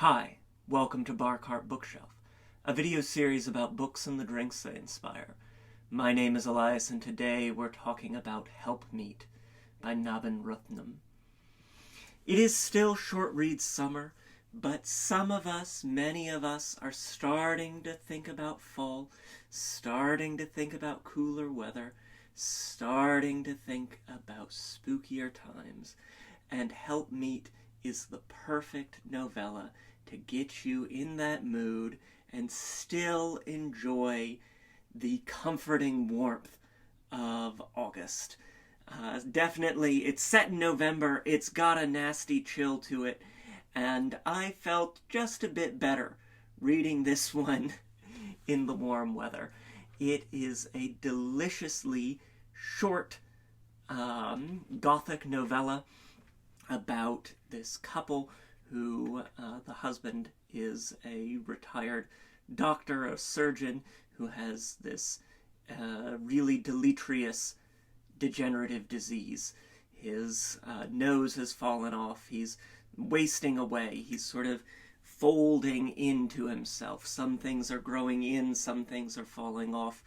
Hi, welcome to Bar Cart Bookshelf, a video series about books and the drinks they inspire. My name is Elias, and today we're talking about HELPMEET by Naben Ruthnum. It is still short read summer, but some of us, many of us, are starting to think about fall, starting to think about cooler weather, starting to think about spookier times, and HELPMEET is the perfect novella to get you in that mood and still enjoy the comforting warmth of August. Definitely, it's set in November, it's got a nasty chill to it, and I felt just a bit better reading this one in the warm weather. It is a deliciously short Gothic novella about this couple who, the husband is a retired doctor, a surgeon, who has this really deleterious degenerative disease. His nose has fallen off, he's wasting away, he's sort of folding into himself. Some things are growing in, some things are falling off.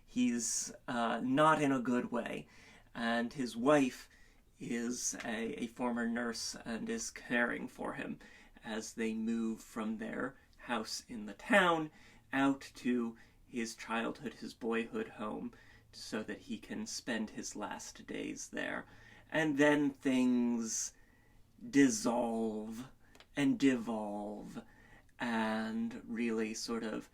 He's not in a good way, and his wife is a former nurse and is caring for him as they move from their house in the town out to his childhood, his boyhood home, so that he can spend his last days there. And then things dissolve and devolve and really sort of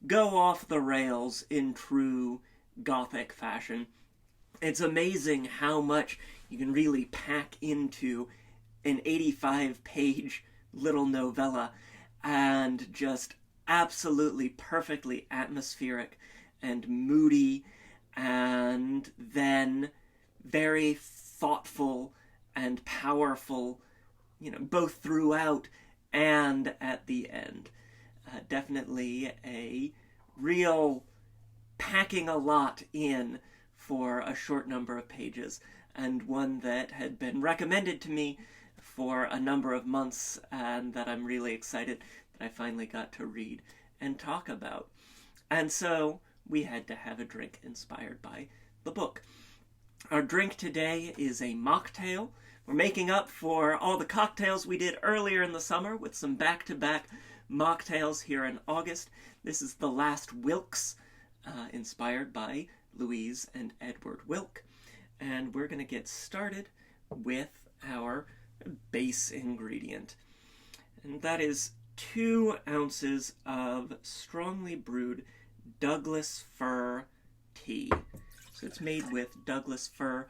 go off the rails in true Gothic fashion. It's amazing how much you can really pack into an 85-page little novella, and just absolutely perfectly atmospheric and moody, and then very thoughtful and powerful, both throughout and at the end. Definitely a real packing a lot in for a short number of pages, and one that had been recommended to me for a number of months, and that I'm really excited that I finally got to read and talk about. And so we had to have a drink inspired by the book. Our drink today is a mocktail. We're making up for all the cocktails we did earlier in the summer with some back-to-back mocktails here in August. This is the Last Wilkes, inspired by Louise and Edward Wilk. And we're going to get started with our base ingredient. And that is 2 ounces of strongly brewed Douglas fir tea. So it's made with Douglas fir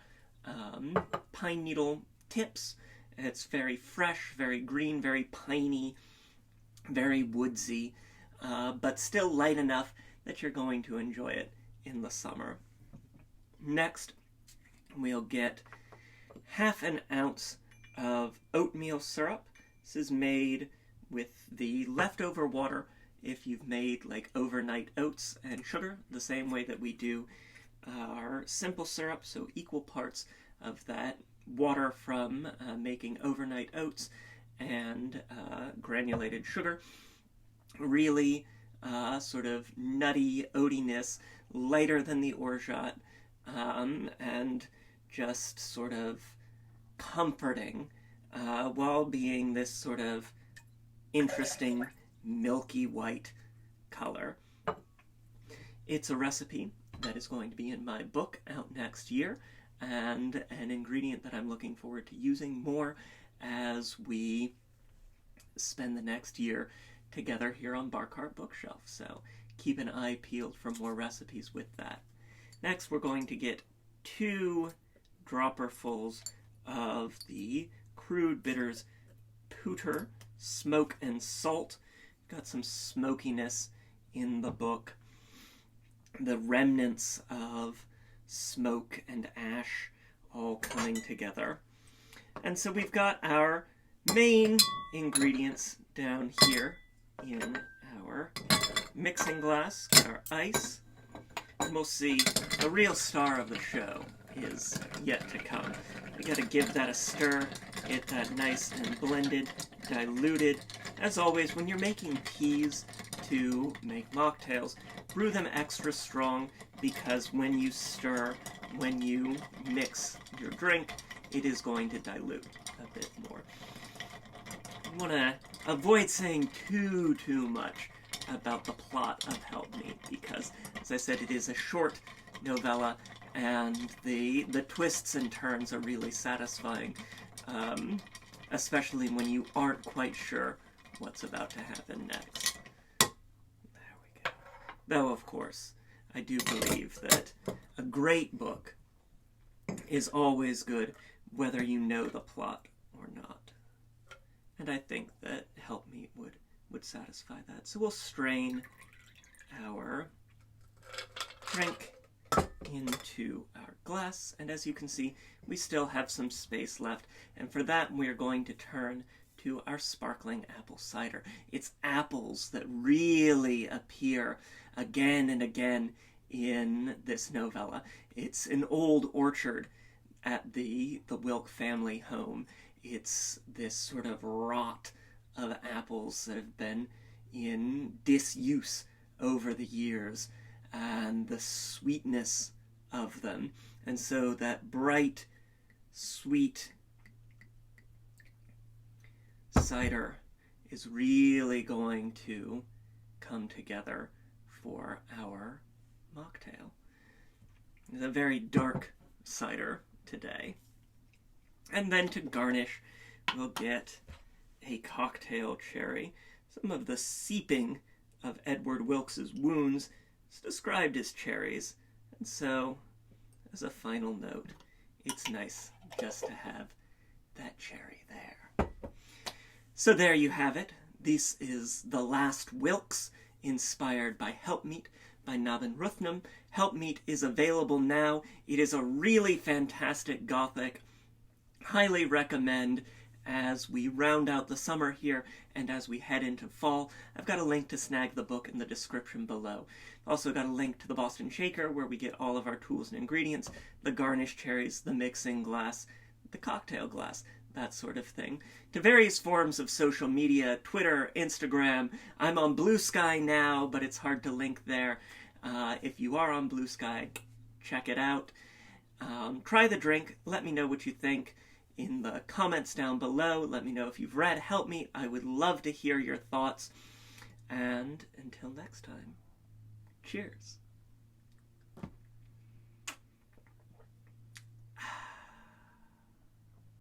pine needle tips. It's very fresh, very green, very piney, very woodsy, but still light enough that you're going to enjoy it in the summer. Next, we'll get 1/2 ounce of oatmeal syrup. This is made with the leftover water if you've made like overnight oats and sugar, the same way that we do our simple syrup, so equal parts of that water from making overnight oats and granulated sugar. Really sort of nutty oatiness, lighter than the orgeat, and just sort of comforting while being this sort of interesting milky white color. It's a recipe that is going to be in my book out next year, and an ingredient that I'm looking forward to using more as we spend the next year together here on Bar Cart Bookshelf. So keep an eye peeled for more recipes with that. Next, we're going to get 2 dropperfuls of the Crude Bitters Pooter Smoke and Salt. Got some smokiness in the book. The remnants of smoke and ash all coming together. And so we've got our main ingredients down here in our mixing glass. Got our ice. And we'll see the real star of the show is yet to come. We gotta give that a stir, get that nice and blended diluted. As always, when you're making teas to make mocktails, brew them extra strong, because when you stir, when you mix your drink, it is going to dilute a bit more. You want to avoid saying too much about the plot of Help Me, because, as I said, it is a short novella, and the twists and turns are really satisfying, especially when you aren't quite sure what's about to happen next. There we go. Though, of course, I do believe that a great book is always good, whether you know the plot or not. And I think that Helpmeet would satisfy that. So we'll strain our drink into our glass, and as you can see, we still have some space left, and for that we're going to turn to our sparkling apple cider. It's apples that really appear again and again in this novella. It's an old orchard at the Wilk family home. It's this sort of rot of apples that have been in disuse over the years, and the sweetness of them. And so that bright, sweet cider is really going to come together for our mocktail. It's a very dark cider today. And then to garnish, we'll get a cocktail cherry. Some of the seeping of Edward Wilkes's wounds is described as cherries, and so, as a final note, it's nice just to have that cherry there. So there you have it. This is The Last Wilkes, inspired by Helpmeet by Naben Ruthnum. Helpmeet is available now. It is a really fantastic Gothic. Highly recommend as we round out the summer here and as we head into fall. I've got a link to snag the book in the description below. I've also got a link to the Boston Shaker, where we get all of our tools and ingredients, the garnish cherries, the mixing glass, the cocktail glass, that sort of thing. To various forms of social media, Twitter, Instagram. I'm on Blue Sky now, but it's hard to link there. If you are on Blue Sky, check it out. Try the drink. Let me know what you think in the comments down below. Let me know if you've read Helpmeet. I would love to hear your thoughts. And until next time, cheers.